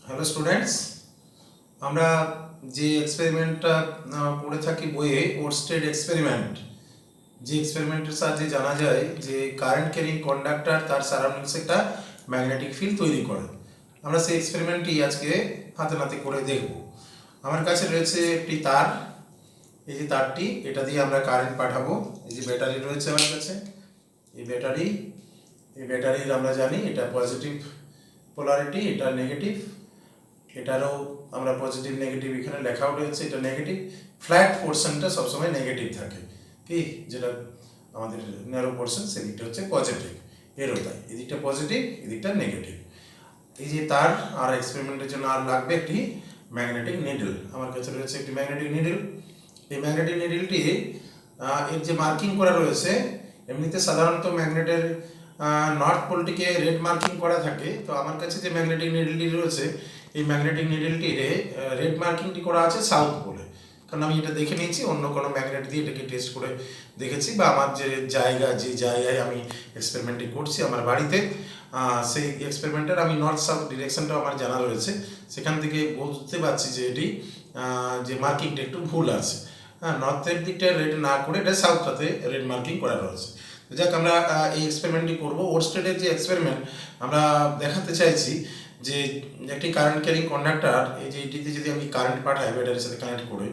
Hello students, আমরা যে এক্সপেরিমেন্টটা পড়ে থাকি বইয়ে ওরস্টেড এক্সপেরিমেন্ট, যে এক্সপেরিমেন্টের সাহায্যে জানা যায় যে কারেন্ট ক্যারিং কন্ডাক্টর তার সারাউন্ডিংসে একটা ম্যাগনেটিক ফিল্ড তৈরি করে। আমরা সেই এক্সপেরিমেন্টটি আজকে হাতে নাতে করে দেখব। আমার কাছে রয়েছে একটি তার, এই যে তারটি, এটা দিয়ে আমরা কারেন্ট পাঠাবো। এই যে ব্যাটারি রয়েছে আমার কাছে, এই ব্যাটারির আমরা জানি এটা পজিটিভ পোলারিটি, এটা নেগেটিভ, এটারও আমরা পজিটিভ নেগেটিভ এখানে লেখাও রয়েছে, এটা নেগেটিভ। ফ্ল্যাট পোর্শনটা সবসময় নেগেটিভ থাকে, কি যেটা আমাদের ন্যারো পোর্শন সেদিকটা হচ্ছে পজিটিভ, এরও তাই, এদিকটা পজিটিভ এদিকটা নেগেটিভ। এই যে তার আর এক্সপেরিমেন্টের জন্য আর লাগবে একটি ম্যাগনেটিক নিডল। আমার কাছে রয়েছে একটি ম্যাগনেটিক নিডল। এই ম্যাগনেটিক নিডলটি এর যে মার্কিং করা রয়েছে, এমনিতে সাধারণত ম্যাগনেটের নর্থ পোলটিকে রেড মার্কিং করা থাকে, তো আমার কাছে যে ম্যাগনেটিক নিডলটি রয়েছে এই ম্যাগনেটিক নিডলটির রেড মার্কিংটি করা আছে সাউথ পোলে। কারণ আমি এটা দেখে নিয়েছি, অন্য কোনো ম্যাগনেট দিয়ে এটাকে টেস্ট করে দেখেছি, বা আমার যে জায়গায় আমি এক্সপেরিমেন্টটি করছি আমার বাড়িতে, সেই এক্সপেরিমেন্টের আমি নর্থ সাউথ ডিরেকশনটাও আমার জানা রয়েছে, সেখান থেকে বুঝতে পারছি যে এটি যে মার্কিংটা একটু ভুল আছে। নর্থের দিকটা রেড না করে এটা সাউথটাতে রেড মার্কিং করা রয়েছে। যাক, আমরা এই এক্সপেরিমেন্টটি করবো। ওরস্টেডের যে এক্সপেরিমেন্ট আমরা দেখাতে চাইছি যে একটি কারেন্ট ক্যারিং কন্ডাক্টর, এই যে এটিতে যদি আমি কারেন্ট পাঠাই ব্যাটারির সাথে কানেক্ট করে,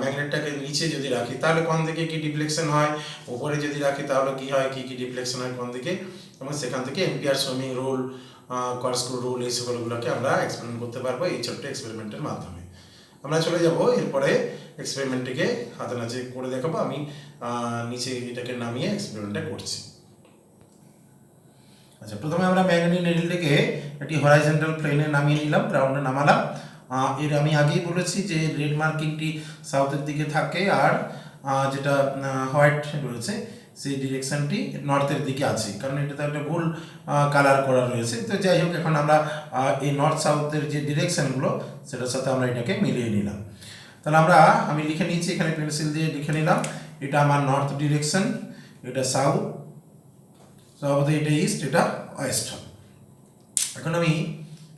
ম্যাগনেটটাকে নিচে যদি রাখি তাহলে কোন দিকে কি ডিফ্লেকশন হয়, উপরে যদি রাখি তাহলে কি হয়, কি ডিফ্লেকশন হয় কোন দিকে, এবং সেখান থেকে ampere swimming rule, corkscrew rule, এই সকলগুলোকে আমরা এক্সপেরিমেন্ট করতে পারবো এই ছোট্ট এক্সপেরিমেন্টের মাধ্যমে। আমরা চলে যাব এরপরে এক্সপেরিমেন্টটিকে হাতে নাচে করে দেখাবো। আমি নিচে এটাকে নামিয়ে এক্সপেরিমেন্টটা করছি। আচ্ছা, প্রথমে আমরা ম্যাগনেটিক নিডলটিকে একটি হরাইজন্টাল প্লেনে নামিয়ে নিলাম, গ্রাউন্ডে নামালাম। এর আমি আগেই বলেছি যে রেড মার্কিংটি সাউথের দিকে থাকে, আর যেটা হোয়াইট রয়েছে সেই ডিরেকশনটি নর্থের দিকে আছে, কারণ এটাতে একটা ভুল কালার করা রয়েছে। তো যাই হোক, এখন আমরা এই নর্থ সাউথের যে ডিরেকশনগুলো সেটার সাথে আমরা এটাকে মিলিয়ে নিলাম। তাহলে আমি লিখে নিচ্ছি, এখানে পেন্সিল দিয়ে লিখে নিলাম, এটা আমার নর্থ ডিরেকশন, এটা সাউথ, তারপরে এটা ইস্ট, এটা ওয়েস্ট হবে। এখন আমি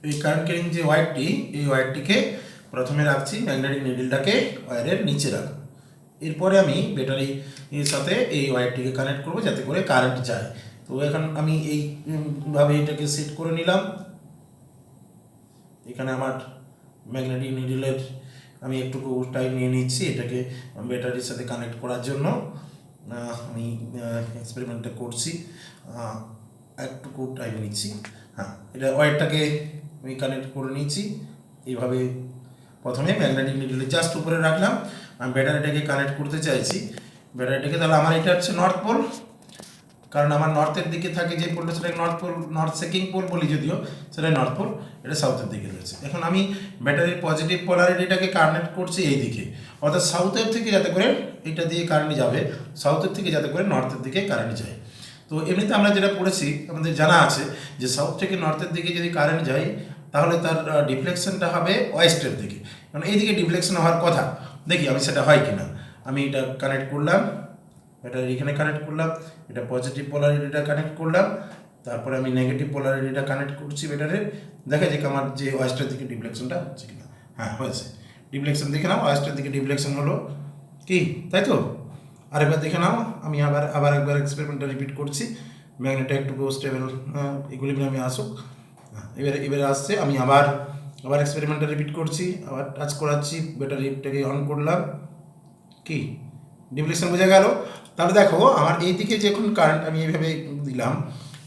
এই কারেন্ট ক্যারিং যে ওয়্যারটি, এই ওয়্যারটিকে প্রথমে রাখছি, ম্যাগনেটিক নিডলটাকে ওয়্যারের নিচে রাখবো। এরপরে আমি ব্যাটারির সাথে এই ওয়্যারটিকে কানেক্ট করবো যাতে করে কারেন্ট যায়। তো এখন আমি এইভাবে এটাকে সেট করে নিলাম। এখানে আমার ম্যাগনেটিক নিডলের আমি একটুকু টাইম নিয়ে নিচ্ছি এটাকে ব্যাটারির সাথে কানেক্ট করার জন্য। আমি এক্সপেরিমেন্টটা করছি, একটুকু টাইম নিচ্ছি। এটা ওয়্যারটাকে আমি কানেক্ট করে নিচ্ছি এইভাবে। প্রথমে ম্যাগনেটিক নিডলে জাস্ট উপরে রাখলাম, আমি ব্যাটারিটাকে কানেক্ট করতে চাইছি ব্যাটারিটাকে। তাহলে আমার এটা হচ্ছে নর্থ পোল, কারণ আমার নর্থের দিকে থাকে যে পোলটা সেটা north pole, north seeking pole বলি যদিও, সেটা নর্থ পোল, এটা সাউথের দিকে রয়েছে। এখন আমি ব্যাটারির পজিটিভ পোলারিটিটাকে কানেক্ট করছি এই দিকে, অর্থাৎ সাউথের থেকে যাতে করে এটা দিয়ে কারেন্ট যাবে, সাউথের থেকে যাতে করে নর্থের দিকে কারেন্ট যায়। তো এমনিতে আমরা যেটা পড়েছি, আমাদের জানা আছে যে সাউথ থেকে নর্থের দিকে যদি কারেন্ট যায় তাহলে তার ডিফ্লেকশনটা হবে ওয়েস্টের দিকে, কারণ এই দিকে ডিফ্লেকশন হওয়ার কথা। দেখি আমি সেটা হয় কি না। আমি এটা কানেক্ট করলাম, এটা এখানে কানেক্ট করলাম, এটা পজিটিভ পোলারিটিটা কানেক্ট করলাম, তারপরে আমি নেগেটিভ পোলারিটিটা কানেক্ট করছি ব্যাটারির। দেখা যাক আমার যে ওয়েস্টের দিকে ডিফ্লেকশনটা হচ্ছে কিনা। হ্যাঁ, হয়েছে। ডিফ্লেকশন দেখে নাও, ওয়েস্টের দিকে ডিফ্লেকশন হলো, কি তাই তো? আরেকবার দেখে নাও, আমি আবার একবার এক্সপেরিমেন্টটা রিপিট করছি। ম্যাগনেটটা একটু স্টেবল ইকুইলিব্রিয়ামে আসুক। এবারে আসছে, আমি আবার এক্সপেরিমেন্টটা রিপিট করছি, আবার টাচ করাচ্ছি, ব্যাটারিটাকে অন করলাম, কি ডিফ্লেকশন বোঝা গেল? তাহলে দেখো আমার এই দিকে যখন কারেন্ট আমি এইভাবে দিলাম,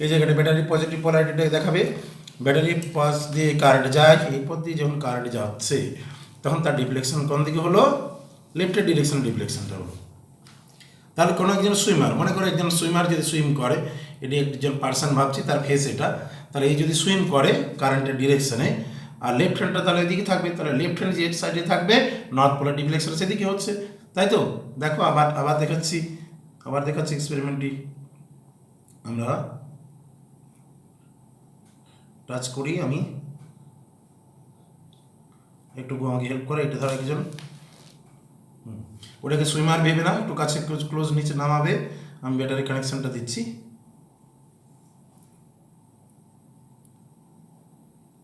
এই জায়গাটা ব্যাটারি পজিটিভ পোলারিটিটা দেখাবে, ব্যাটারির পাশ দিয়ে কারেন্ট যায়, এই পথ দিয়ে যখন কারেন্ট যাচ্ছে তখন তার ডিফ্লেকশন কোন দিকে হলো? লেফটের ডিরেকশন ডিফ্লেকশনটা হলো। তাহলে কোনো একজন সুইমার, মনে করো একজন সুইমার যদি সুইম করে, এটি একজন পার্সন ভাবছি, তার ফেস এটা, তাহলে এই যদি সুইম করে কারেন্টের ডিরেকশনে, আর লেফট হ্যান্ডটা তাহলে এদিকে থাকবে, তাহলে লেফট হ্যান্ড যে সাইডে থাকবে নর্থ পোলার ডিফ্লেকশন সেদিকে হচ্ছে, তাই তো? দেখো আবার দেখাচ্ছি এক্সপেরিমেন্টটি। আমরা টাচ করি, আমি একটু আমাকে হেল্প করে, এটা ধরো একজন, ওটাকে সুইমার ভেবে না, একটু কাছে ক্লোজ নিচে নামাবে। আমি ব্যাটারি কানেকশনটা দিচ্ছি,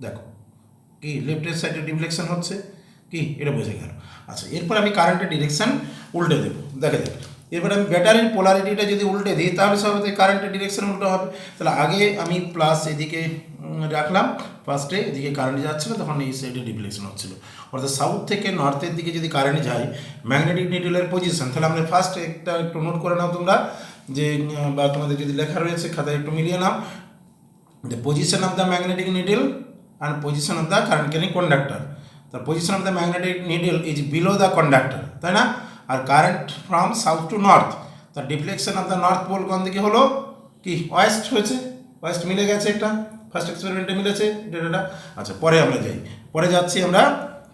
দেখো কি লেফটের সাইডে ডিফ্লেকশন হচ্ছে, কি এটা বোঝা গেল। আচ্ছা, এরপর আমি কারেন্টের ডিরেকশন উল্টে দেবো, দেখা যাক। এরপর আমি ব্যাটারির পোলারিটিটা যদি উল্টে দিই তাহলে স্বাভাবিক কারেন্টের ডিরেকশন উল্টো হবে। তাহলে আগে আমি প্লাস এদিকে রাখলাম, ফার্স্টে এদিকে কারেন্ট যাচ্ছিলো, তখন এই সাইডে ডিফ্লেকশন হচ্ছিলো। অর্থাৎ সাউথ থেকে নর্থের দিকে যদি কারেন্ট যায় ম্যাগনেটিক নিডলের পজিশন, তাহলে আমরা ফার্স্ট একটু নোট করে নাও তোমরা, যে বা তোমাদের যদি লেখা রয়েছে খাতায় একটু মিলিয়ে নাও, the position of the magnetic needle and position of the current carrying conductor. The position of the magnetic needle is below the conductor, তাই না? আর current from south to north, the deflection of the north pole কোন দিকে হলো, কি West হয়েছে, West মিলে গেছে, একটা ফার্স্ট এক্সপেরিমেন্টে মিলেছে ডেটাটা। আচ্ছা, পরে আমরা যাই, পরে যাচ্ছি আমরা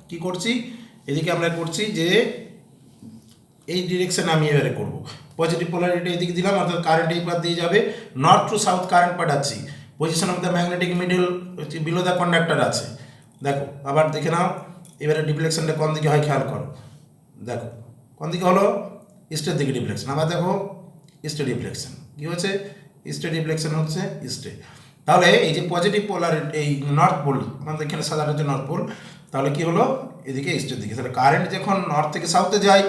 কি করছি, এদিকে আমরা করছি যে এই ডিরেকশনে আমি এবারে করব, পজিটিভ পোলারিটি এদিকে দিলাম, অর্থাৎ কারেন্ট এই পাশ দিয়ে যাবে, নর্থ টু সাউথ কারেন্ট পাঠাচ্ছি, position of the magnetic middle হচ্ছে বিলো দ্য কন্ডাক্টর আছে। দেখো আবার দেখে নাও, এবারে ডিফ্লেকশনটা কোন দিকে হয় খেয়াল করো, দেখো কোন দিকে হলো, ইস্টের দিকে ডিফ্লেকশন। আবার দেখো ইস্টে ডিফ্লেকশন, কী হচ্ছে, ইস্টে ডিফ্লেকশন হচ্ছে ইস্টে। তাহলে এই যে পজিটিভ পোলার, এই নর্থ পোল, আমাদের এখানে সাধারণত হচ্ছে নর্থ পোল, তাহলে কি হলো এদিকে ইস্টের দিকে। তাহলে কারেন্ট যখন নর্থ থেকে সাউথে যায়,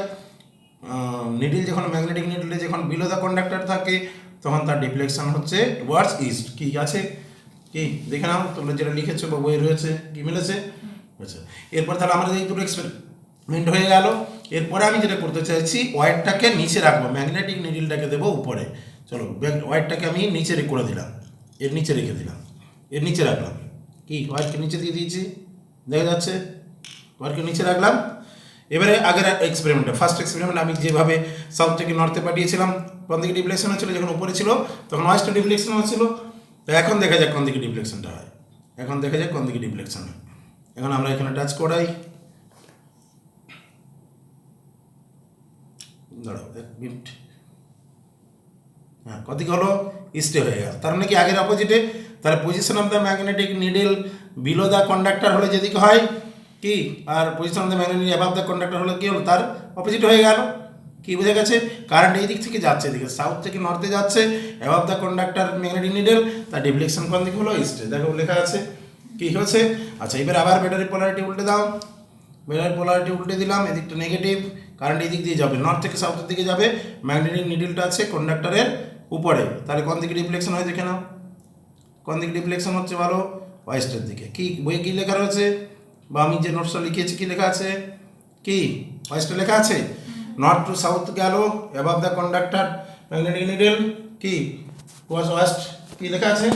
নিডল যখন ম্যাগনেটিক নিডলে যখন বিলো দ্য কন্ডাক্টর থাকে, তখন তার ডিফ্লেকশন হচ্ছে টুয়ার্ডস ইস্ট। কি আছে, কি দেখে নাও তোমরা যেটা লিখেছো বা বই রয়েছে, কি মিলেছে? আচ্ছা, এরপর তাহলে আমাদের এই দুটো এক্সপেরিমেন্ট হয়ে গেল। এরপরে আমি যেটা করতে চাইছি, ওয়্যারটাকে নিচে রাখবো, ম্যাগনেটিক নিডলটাকে দেবো উপরে। চলো ওয়্যারটাকে আমি নিচে করে দিলাম, এর নিচে রেখে দিলাম, এর নিচে রাখলাম, কি ওয়্যারকে নিচে দিয়ে দিয়েছি, দেখা যাচ্ছে, ওয়্যারকে নিচে রাখলাম। এবারে আগের এক্সপেরিমেন্টে, ফার্স্ট এক্সপেরিমেন্ট আমি যেভাবে সাউথ থেকে নর্থে পাঠিয়েছিলাম, কোন দিকে ডিফ্লেকশন হচ্ছিলো, যখন উপরে ছিল তখন ওয়েস্টে ডিফ্লেকশন হচ্ছিল। তো এখন দেখা যাক কোন দিকে ডিফ্লেকশনটা হয়, এখন দেখা যাক কোন দিকে ডিফ্লেকশন হয়। এখন আমরা এখানে টাচ করাই, দাঁড়াও 1 মিনিট, হ্যাঁ কত দিকে হলো, ইস্টে হয়ে গেল। তার মানে কি আগের অপোজিটে, তাহলে position of the magnetic needle below the conductor হলে যেদিকে হয় কি, আর position of the magnetic above the conductor হলে কি হলো, তার অপোজিট হয়ে গেল। কি বোঝা গেছে, কারেন্ট এই দিক থেকে যাচ্ছে, এদিকে সাউথ থেকে নর্থে যাচ্ছে, above the conductor magnetic needle, তার ডিফ্লেকশন কোন দিকে হলো, ইস্টে। দেখো লেখা আছে কি হয়েছে। আচ্ছা, এবার আবার ব্যাটারি পোলারিটি উল্টে দাও, ব্যাটারি পোলারিটি উল্টে দিলাম, এদিকটা নেগেটিভ, কারেন্ট এই দিক দিয়ে যাবে, নর্থ থেকে সাউথের দিকে যাবে, ম্যাগনেটিক নিডলটা আছে কন্ডাক্টরের উপরে, তাহলে কোন দিকে ডিফ্লেকশন হয় দেখে নাও, কোন দিকে ডিফ্লেকশন হচ্ছে ভালো, ওয়েস্টের দিকে। কি বইয়ে কী লেখা রয়েছে, বা আমি যে নোটসটা লিখেছি কি লেখা আছে, কি ওয়েস্টে লেখা আছে, নর্থ টু সাউথ গেল, above the conductor magnetic needle, কি ওয়াজ ওয়েস্ট, কি লেখা আছে।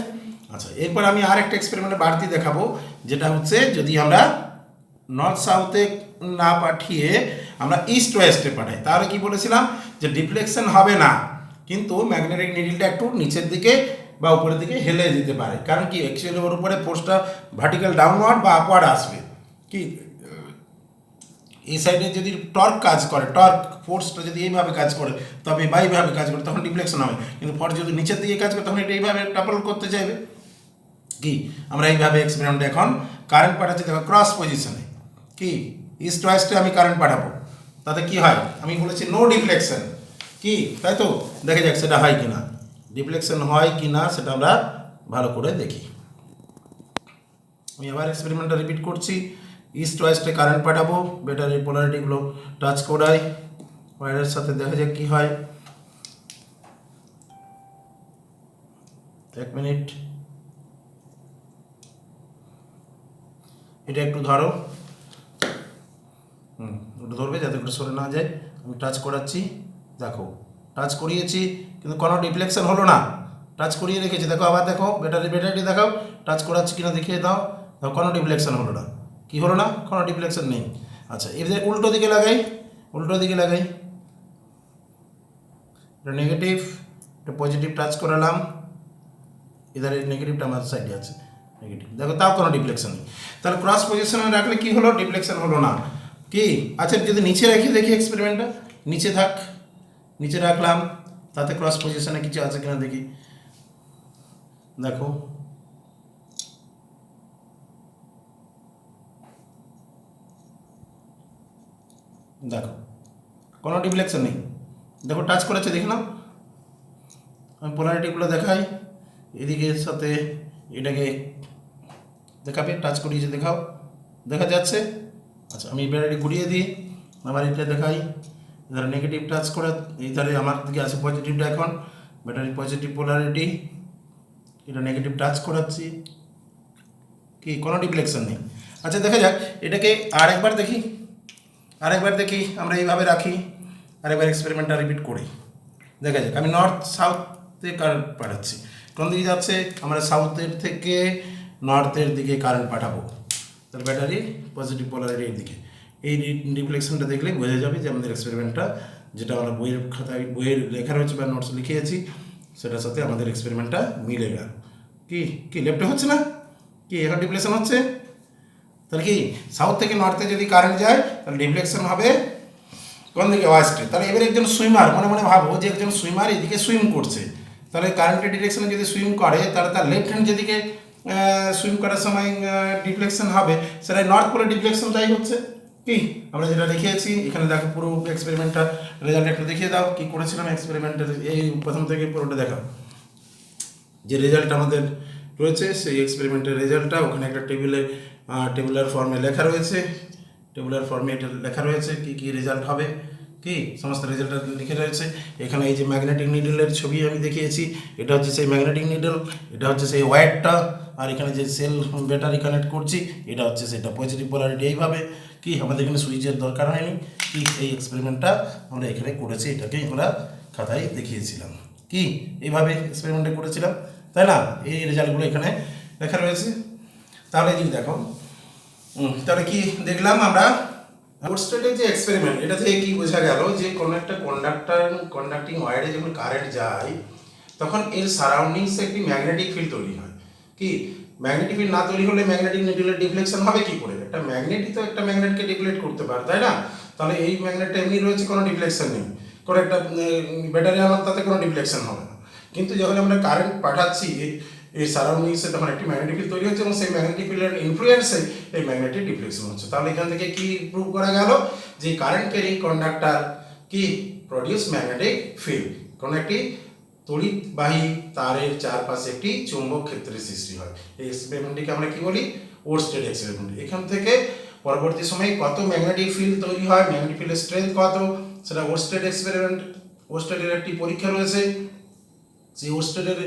আচ্ছা, এরপর আমি আর একটা এক্সপেরিমেন্টে বাড়তি দেখাবো, যেটা হচ্ছে যদি আমরা নর্থ সাউথে না পাঠিয়ে আমরা ইস্ট ওয়েস্টে পাঠাই, তাহলে কি বলেছিলাম যে ডিফ্লেকশন হবে না, কিন্তু ম্যাগনেটিক নিডলটা একটু নিচের দিকে বা উপরের দিকে হেলে দিতে পারে। কারণ কি, অ্যাকচুয়ালি ওর উপরে ফোর্সটা ভার্টিক্যাল ডাউনওয়ার্ড বা আপওয়ার্ড আসবে। কি এই সাইডে যদি টর্ক কাজ করে, টর্ক ফোর্সটা যদি এইভাবে কাজ করে তবে বা এইভাবে কাজ করে, তখন ডিফ্লেকশন হবে। কিন্তু ফোর্স যদি নিচের দিকে কাজ করে, তখন এটা এইভাবে টাপল করতে চাইবে। কি আমরা এইভাবে এক্সপেরিমেন্ট এখন কারেন্ট পাঠাচ্ছি, দেখো ক্রস পজিশনে, কি ইস্ট ওয়েস্টে আমি কারেন্ট পাঠাবো, তাতে কি হয়, আমি বলেছি নো ডিফ্লেকশন, কি তাই তো, দেখা যাক সেটা হয় কিনা, ডিফ্লেকশন হয় কি না সেটা আমরা ভালো করে দেখি। আমি আবার এক্সপেরিমেন্টটা রিপিট করছি, ইস্ট ওয়েস্টে কারেন্ট পাঠাবো, ব্যাটারির পোলারিটিগুলো টাচ করাই, ওয়্যারের সাথে দেখা যাক কি হয়। 1 মিনিট, এটা একটু ধরো, একটু ধরবে যাতে করে সরে না যায়। আমি টাচ করাচ্ছি, দেখো টাচ করিয়েছি কিন্তু কোনো ডিফ্লেকশন হলো না, টাচ করিয়ে রেখেছি, দেখো আবার দেখো ব্যাটারি দেখাও, টাচ করাচ্ছি কিনা দেখিয়ে দাও, দেখো কোনো ডিফ্লেকশন হলো না, কি হলো না, কোনো ডিফ্লেকশন নেই। আচ্ছা, এবার উল্টো দিকে লাগাই, উল্টো দিকে লাগাই, এটা নেগেটিভ, এটা পজিটিভ, টাচ করালাম, এদের নেগেটিভটা আমার সাইডে আছে, নেগেটিভ, দেখো তাও কোনো ডিফ্লেকশন নেই। তাহলে ক্রস পজিশনে রাখলে কি হলো, ডিফ্লেকশন হলো না। কি আচ্ছা, যদি নিচে রাখি দেখি এক্সপেরিমেন্টটা, নিচে থাক, নিচে রাখলাম, তাতে ক্রস পজিশনে কিছু আছে কিনা দেখি, দেখো দেখো কোনো ডিফ্লেকশন নেই, দেখো টাচ করেছে, দেখে নাও। আমি পোলারিটিগুলো দেখাই, এদিকে সাথে এটাকে দেখাবে, টাচ করিয়েছে দেখাও, দেখা যাচ্ছে? আচ্ছা, আমি ব্যাটারি ঘুরিয়ে দিই, আমার এটা দেখাই, এধারে নেগেটিভ টাচ করে, এইধারে আমার দিকে আছে পজিটিভটা। এখন ব্যাটারি পজিটিভ পোলারিটি, এটা নেগেটিভ টাচ করাচ্ছি, কি কোনো ডিফ্লেকশন নেই। আচ্ছা, দেখা যাক এটাকে আরেকবার দেখি, আমরা এইভাবে রাখি, আরেকবার এক্সপেরিমেন্টটা রিপিট করি, দেখা যাক। আমি নর্থ সাউথে কারেন্ট পাঠাচ্ছি, কোন দিকে যাচ্ছে? আমরা সাউথের থেকে নর্থের দিকে কারেন্ট পাঠাবো, তাহলে ব্যাটারি পজিটিভ পোলারিটির দিকে। এই রিফ্লেকশনটা দেখলে বোঝা যাবে যে আমাদের এক্সপেরিমেন্টটা, যেটা আমরা বইয়ের খাতায় বইয়ের লেখা রয়েছে বা নোটস লিখিয়েছি, সেটার সাথে আমাদের এক্সপেরিমেন্টটা মিলে গেল। কি লেফটে হচ্ছে না? কি এখন ডিফ্লেকশন হচ্ছে? তাহলে কি সাউথ থেকে নর্থে যদি কারেন্ট যায়, তাহলে ডিফ্লেকশন হবে কোন দিকে? ওয়েস্টে। তাহলে এবার একজন সুইমার, মনে মনে ভাবো যে একজন সুইমার এদিকে সুইম করছে, তাহলে কারেন্টের ডিরেকশনে যদি সুইম করে, তাহলে তার লেফট হ্যান্ড যেদিকে সুইম করার সময় ডিফ্লেকশন হবে, সেটা নর্থ পোলে ডিফ্লেকশনটাই হচ্ছে। কি আমরা যেটা দেখিয়েছি এখানে দেখো, পুরো এক্সপেরিমেন্টটা রেজাল্ট একটু দেখিয়ে দাও, কি করেছিলাম এক্সপেরিমেন্টের, এই প্রথম থেকে পুরোটা দেখাও। যে রেজাল্ট আমাদের রয়েছে সেই এক্সপেরিমেন্টের রেজাল্টটা ওখানে একটা টেবুলার ফর্মে লেখা রয়েছে, টেবুলার ফর্মে এটা লেখা রয়েছে কি রেজাল্ট হবে, কি সমস্ত রেজাল্টটা লিখে রয়েছে। এখানে এই যে ম্যাগনেটিক নিডলের ছবি আমি দেখিয়েছি, এটা হচ্ছে সেই ম্যাগনেটিক নিডল, এটা হচ্ছে সেই ওয়্যারটা, আর এখানে যে সেল ব্যাটারি কানেক্ট করছি এটা হচ্ছে সেটা পজিটিভ পোলারিটি। এইভাবে কি আমাদের এখানে সুইচের দরকার হয়নি, কি এই এক্সপেরিমেন্টটা আমরা এখানে করেছি, এটাকেই আমরা খাতায় দেখিয়েছিলাম। কি এইভাবে এক্সপেরিমেন্টটা করেছিলাম, তাই না? এই রেজাল্টগুলো এখানে লেখা রয়েছে। তাহলে এদিকে দেখো, তাহলে কি দেখলাম আমরা ওরস্টেডের যে এক্সপেরিমেন্ট, এটা থেকে কি বোঝা গেল যে কোনো একটা কন্ডাক্টিং ওয়্যারে যখন কারেন্ট যায়, তখন এর সারাউন্ডিংসে একটি ম্যাগনেটিক ফিল্ড তৈরি হয়। কি ম্যাগনেটিক ফিল্ড না তৈরি হলে ম্যাগনেটিক নিডলের ডিফ্লেকশন হবে কি করে? একটা ম্যাগনেটই তো একটা ম্যাগনেটকে ডিফ্লেক্ট করতে পারে, তাই না? তাহলে এই ম্যাগনেটটা এমনি রয়েছে, কোনো ডিফ্লেকশন নেই, কোনো একটা ব্যাটারি আমার তাতে কোনো ডিফ্লেকশন হবে না। কিন্তু যখন আমরা কারেন্ট পাঠাচ্ছি এই সারাউন্ডিংসে, তখন একটি ম্যাগনেটিক ফিল্ড তৈরি হচ্ছে এবং সেই ম্যাগনেটিক ফিল্ডের ইনফ্লুয়েন্সে এই ম্যাগনেটিক ডিফ্লেকশন হচ্ছে। তাহলে এখান থেকে কি প্রুভ করা গেল যে কারেন্ট ক্যারিং কন্ডাক্টর কি প্রডিউস ম্যাগনেটিক ফিল্ড, কোনো একটি তড়িৎবাহী তারের চারপাশে একটি চৌম্বক ক্ষেত্রের সৃষ্টি হয়। এই এক্সপেরিমেন্টটিকে আমরা কি বলি? Oersted experiment. এখান থেকে পরবর্তী সময়ে কত ম্যাগনেটিক ফিল্ড তৈরি হয়, ম্যাগনেটিক ফিল্ডের স্ট্রেংথ কত, সেটা ওরস্টেড এক্সপেরিমেন্ট, ওরস্টেডের একটি পরীক্ষা রয়েছে, সেই ওরস্টেডের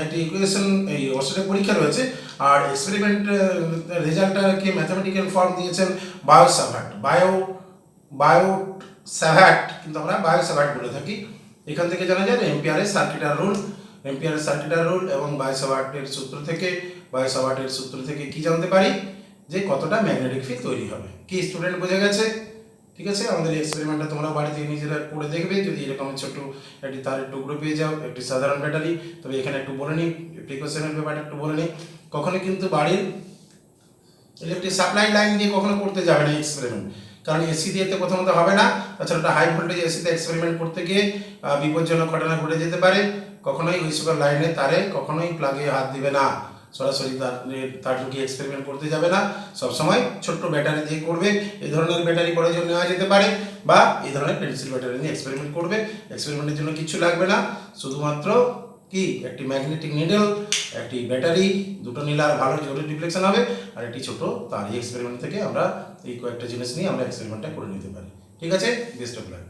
একটি ইকুয়েশন, এই ওরস্টেডের পরীক্ষা রয়েছে। আর এক্সপেরিমেন্ট রেজাল্টটাকে ম্যাথামেটিক্যাল ফর্ম দিয়েছেন বায়োসাভার্ট, কিন্তু আমরা বায়োসাভার্ট বলে থাকি। এখান থেকে জানা যায় এম্পিয়ারের সার্কিটার রুল এবং বায়োসাভার্টের সূত্র থেকে কি জানতে পারি যে কতটা ম্যাগনেটিক ফিল্ড তৈরি হবে। কি স্টুডেন্ট বোঝা গেছে? ঠিক আছে, আমাদের এই এক্সপেরিমেন্টটা তোমরা বাড়িতে নিজেরা করে দেখবে। যদি এরকম ছোট একটি তারের টুকরো পেয়ে যাও, একটি সাধারণ ব্যাটারি, তবে এখানে একটু বলে নিই, প্রিকশনের ব্যাপারটা একটু বলে নিই। কখনো কিন্তু বাড়ির ইলেকট্রিক সাপ্লাই লাইন দিয়ে কখনো করতে যাবে না এক্সপেরিমেন্ট, কারণ এসি দিয়ে তো প্রথমত হবে না, তাছাড়া একটা হাই ভোল্টেজ এসিতে এক্সপেরিমেন্ট করতে গিয়ে বিপজ্জনক ঘটনা ঘটে যেতে পারে। কখনোই ওই সকল লাইনে তারে কখনোই প্লাগে হাত দিবে না, সরাসরি তার ঢুকিয়ে এক্সপেরিমেন্ট করতে যাবে না, সবসময় ছোট্ট ব্যাটারি দিয়ে করবে। এই ধরনের ব্যাটারি প্রয়োজন নেওয়া যেতে পারে, বা এই ধরনের পেন্সিল ব্যাটারি নিয়ে এক্সপেরিমেন্ট করবে। এক্সপেরিমেন্টের জন্য কিছু লাগবে না, শুধুমাত্র কি একটি ম্যাগনেটিক নিডল, একটি ব্যাটারি, দুটো নিলে আর ভালো জোরে ডিফ্লেকশন হবে, আর একটি ছোট তার। এই এক্সপেরিমেন্ট থেকে আমরা এই কয়েকটা জিনিস নিয়ে আমরা এক্সপেরিমেন্টটা করে নিতে পারি। ঠিক আছে, বেস্ট অফ লাক।